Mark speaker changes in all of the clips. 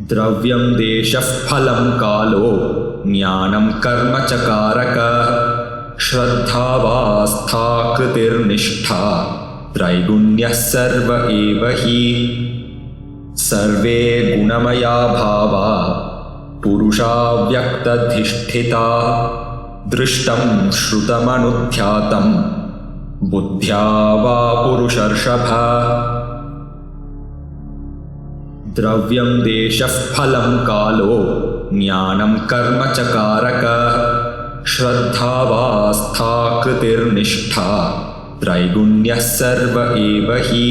Speaker 1: द्रव्यं देशः फलं कालो ज्ञानं कर्म च कारकः श्रद्धा वास्था कृतिर्निष्ठा त्रैगुण्यः सर्व एव हि सर्वे गुणमया भावा पुरुषा व्यक्तधिष्ठिता दृष्टं श्रुतमनुध्यातं बुद्ध्या वा पुरुषर्षभ द्रव्यं देशः फलं कालो ज्ञानं कर्म च कारकः श्रद्धा वास्था कृतिर्निष्ठा त्रैगुण्यः सर्व एव हि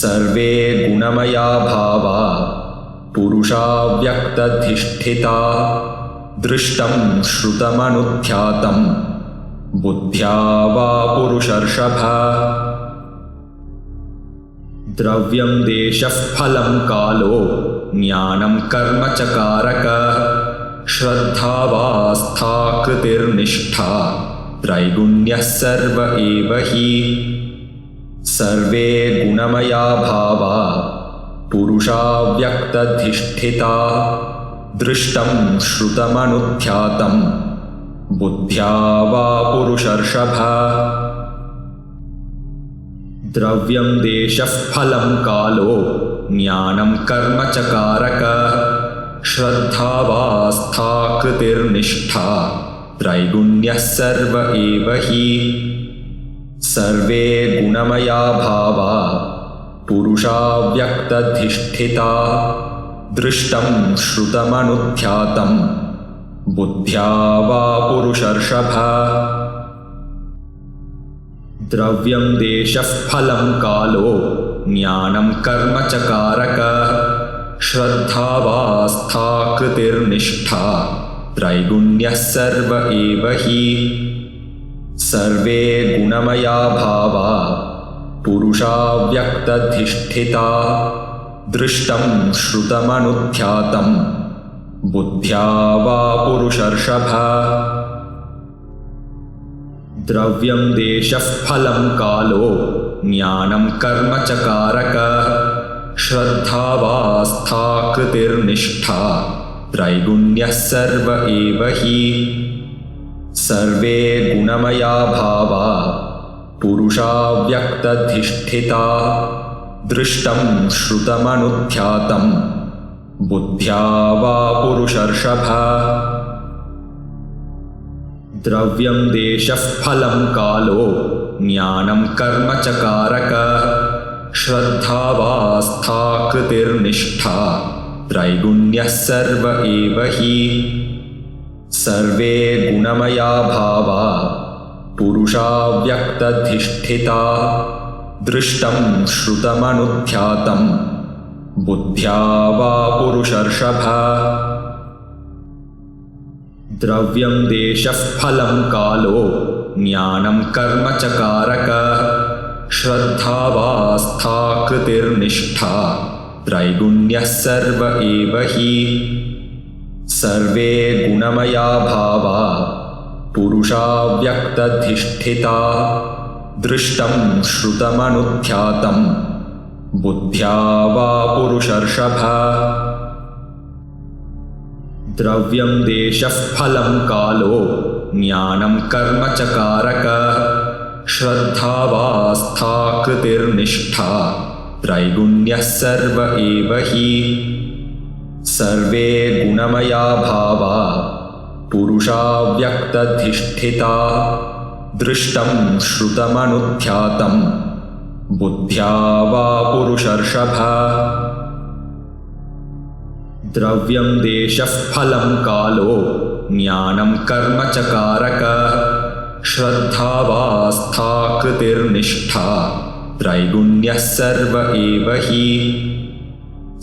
Speaker 1: सर्वे गुणमया भावा पुरुषा व्यक्तधिष्ठिता दृष्टं श्रुतमनुध्यातं बुद्ध्या वा पुरुषर्षभ द्रव्यं देशः फलं कालो ज्ञानं कर्म च कारकः श्रद्धा वास्था कृतिर्निष्ठा त्रैगुण्यः सर्व एव हि सर्वे गुणमया भावा पुरुषा व्यक्तधिष्ठिता दृष्टं श्रुतमनुध्यातं बुद्ध्या वा पुरुषर्षभ द्रव्यं देशः फलं कालो ज्ञानं कर्म च कारकः श्रद्धा वास्था कृतिर्निष्ठा त्रैगुण्यः सर्व एव हि सर्वे गुणमया भावा पुरुषा व्यक्तधिष्ठिता दृष्टं श्रुतमनुध्यातं बुद्ध्या वा पुरुषर्षभ द्रव्यं देशः फलं कालो ज्ञानं कर्म च कारकः श्रद्धा वास्था कृतिर्निष्ठा त्रैगुण्यः सर्व एव हि सर्वे गुणमया भावा पुरुषा व्यक्तधिष्ठिता दृष्टं श्रुतमनुध्यातं बुद्ध्या वा पुरुषर्षभ द्रव्यं देशः फलं कालो ज्ञानं कर्म च कारकः श्रद्धा वास्था कृतिर्निष्ठा त्रैगुण्यः सर्व एव हि सर्वे गुणमया भावा पुरुषा व्यक्तधिष्ठिता दृष्टं श्रुतमनुध्यातं बुद्ध्या वा पुरुषर्षभ द्रव्यं देशः फलं कालो ज्ञानं कर्म च कारकः श्रद्धा वास्था कृतिर्निष्ठा त्रैगुण्यः सर्व एव हि सर्वे गुणमया भावा पुरुषा व्यक्तधिष्ठिता दृष्टं श्रुतमनुध्यातं बुद्ध्या वा पुरुषर्षभ द्रव्यं देशः फलं कालो ज्ञानं कर्म च कारकः श्रद्धा वास्था कृतिर्निष्ठा त्रैगुण्यः सर्व एव हि सर्वे गुणमया भावा पुरुषा व्यक्तधिष्ठिता दृष्टं श्रुतमनुध्यातं बुद्ध्या वा पुरुषर्षभ द्रव्यं देशः फलं कालो ज्ञानं कर्म च कारकः श्रद्धा वास्था कृतिर्निष्ठा त्रैगुण्यः सर्व एव हि सर्वे गुणमया भावा पुरुषा व्यक्तधिष्ठिता दृष्टं श्रुतमनुध्यातं बुद्ध्या वा पुरुषर्षभ द्रव्यं देशः फलं कालो ज्ञानं कर्म च कारकः श्रद्धा वास्था कृतिर्निष्ठा त्रैगुण्यः सर्व एव हि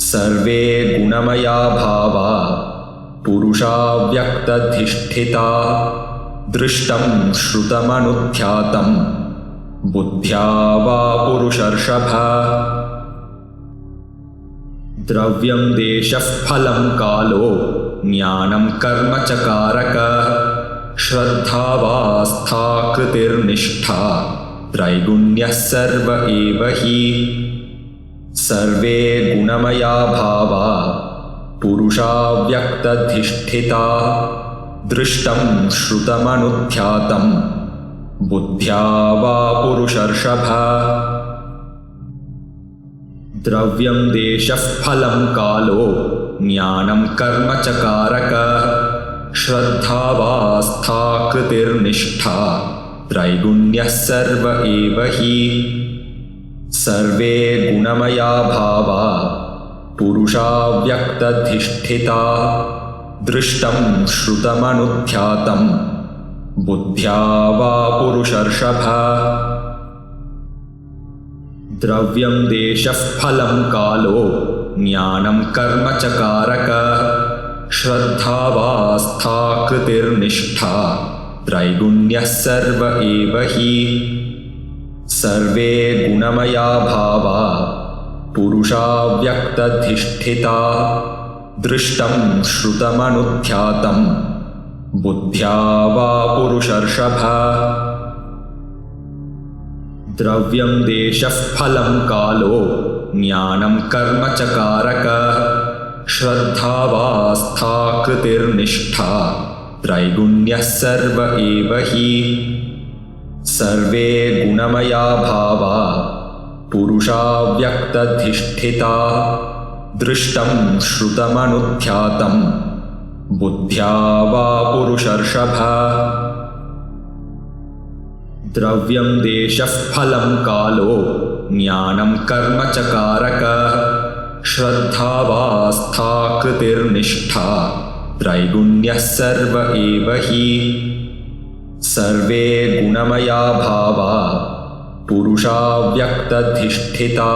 Speaker 1: सर्वे गुणमया भावा पुरुषा व्यक्तधिष्ठिता दृष्टं श्रुतमनुध्यातं बुद्ध्या वा पुरुषर्षभ द्रव्यं देशः फलं कालो ज्ञानं कर्म च कारकः श्रद्धा वास्था कृतिर्निष्ठा त्रैगुण्यः सर्व एव हि सर्वे गुणमया भावा पुरुषा व्यक्तधिष्ठिता दृष्टं श्रुतमनुध्यातं बुद्ध्या वा पुरुषर्षभ द्रव्यं देशः फलं कालो ज्ञानं कर्म च कारकः श्रद्धावास्था कृतिर्निष्ठा त्रैगुण्यः सर्व एव हि सर्वे गुणमया भावा पुरुषा व्यक्तधिष्ठिता दृष्टं श्रुतमनुध्यातं बुद्ध्या वा पुरुषर्षभ द्रव्यं देशः फलं कालो ज्ञानं कर्म च कारकः श्रद्धावास्था कृतिर्निष्ठा त्रैगुण्यः सर्व एव हि सर्वे गुणमया भावा पुरुषा व्यक्तधिष्ठिता दृष्टं श्रुतमनुध्यातं बुद्ध्या वा पुरुषर्षभ द्रव्यं देशः फलं कालो ज्ञानं कर्म च कारकः श्रद्धावास्था कृतिर्निष्ठा त्रैगुण्यः सर्व एव हि सर्वे गुणमया भावा पुरुषा व्यक्तधिष्ठिता दृष्टं श्रुतमनुध्यातं बुद्ध्या वा पुरुषर्षभ द्रव्यं देशः फलं कालो ज्ञानं कर्म च कारकः श्रद्धावास्था कृतिर्निष्ठा त्रैगुण्यः सर्व एव हि सर्वे गुणमया भावा पुरुषा व्यक्तधिष्ठिता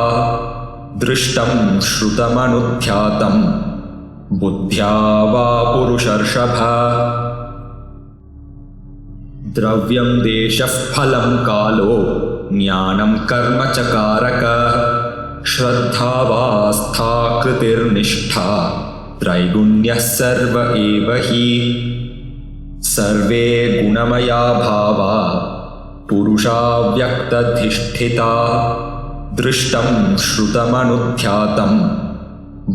Speaker 1: दृष्टं श्रुतमनुध्यातं बुद्ध्या वा पुरुषर्षभ द्रव्यं देशः फलं कालो ज्ञानं कर्म च कारकः श्रद्धावास्था कृतिर्निष्ठा त्रैगुण्यः सर्व एव हि सर्वे गुणमया भावा पुरुषा व्यक्तधिष्ठिता दृष्टं श्रुतमनुध्यातं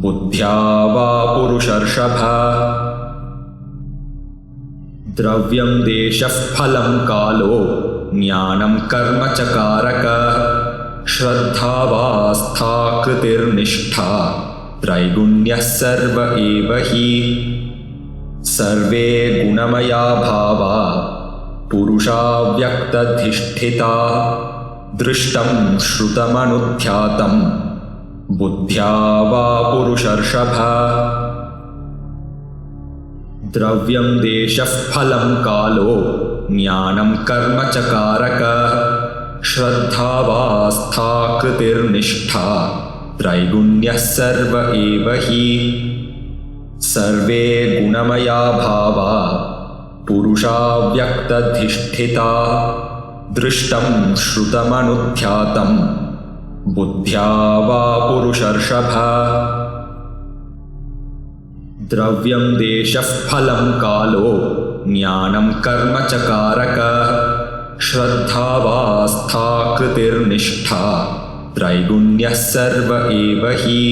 Speaker 1: बुद्ध्या वा पुरुषर्षभ द्रव्यं देशः फलं कालो ज्ञानं कर्म च कारकः श्रद्धावास्था कृतिर्निष्ठा त्रैगुण्यः सर्व एव हि सर्वे गुणमया भावा पुरुषा व्यक्तधिष्ठिता दृष्टं श्रुतमनुध्यातं बुद्ध्या वा पुरुषर्षभ द्रव्यं देशः फलं कालो ज्ञानं कर्म च कारकः श्रद्धावास्था कृतिर्निष्ठा त्रैगुण्यः सर्व एव हि सर्वे गुणमया भावा पुरुषा व्यक्तधिष्ठिता दृष्टं श्रुतमनुध्यातं बुद्ध्या वा पुरुषर्षभ द्रव्यं देशः फलं कालो ज्ञानं कर्म च कारकः श्रद्धावास्था कृतिर्निष्ठा त्रैगुण्यः सर्व एव हि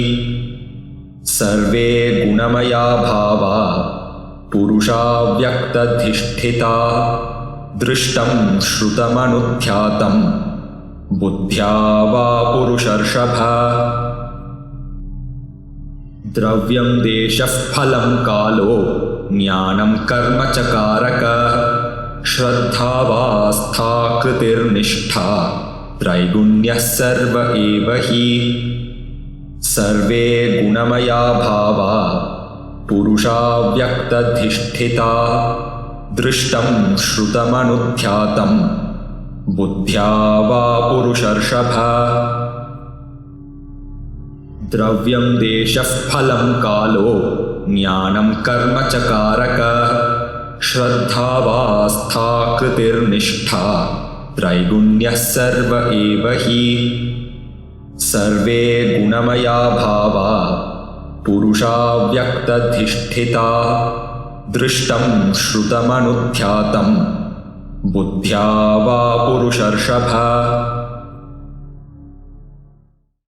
Speaker 1: सर्वे गुणमया भावा पुरुषा व्यक्तधिष्ठिता दृष्टं श्रुतमनुध्यातं बुद्ध्या वा पुरुषर्षभ द्रव्यं देशः फलं कालो ज्ञानं कर्म च कारकः श्रद्धावास्था कृतिर्निष्ठा त्रैगुण्यः सर्व एव हि सर्वे गुणमया भावा पुरुषा व्यक्तधिष्ठिता दृष्टं श्रुतमनुध्यातं बुद्ध्या वा पुरुषर्षभ द्रव्यं देशः फलं कालो ज्ञानं कर्म च कारकः श्रद्धावास्था कृतिर्निष्ठा त्रैगुण्यः सर्व एव हि सर्वे गुणमया भावा पुरुषा व्यक्तधिष्ठिता दृष्टं श्रुतमनुध्यातं बुद्ध्या वा पुरुषर्षभ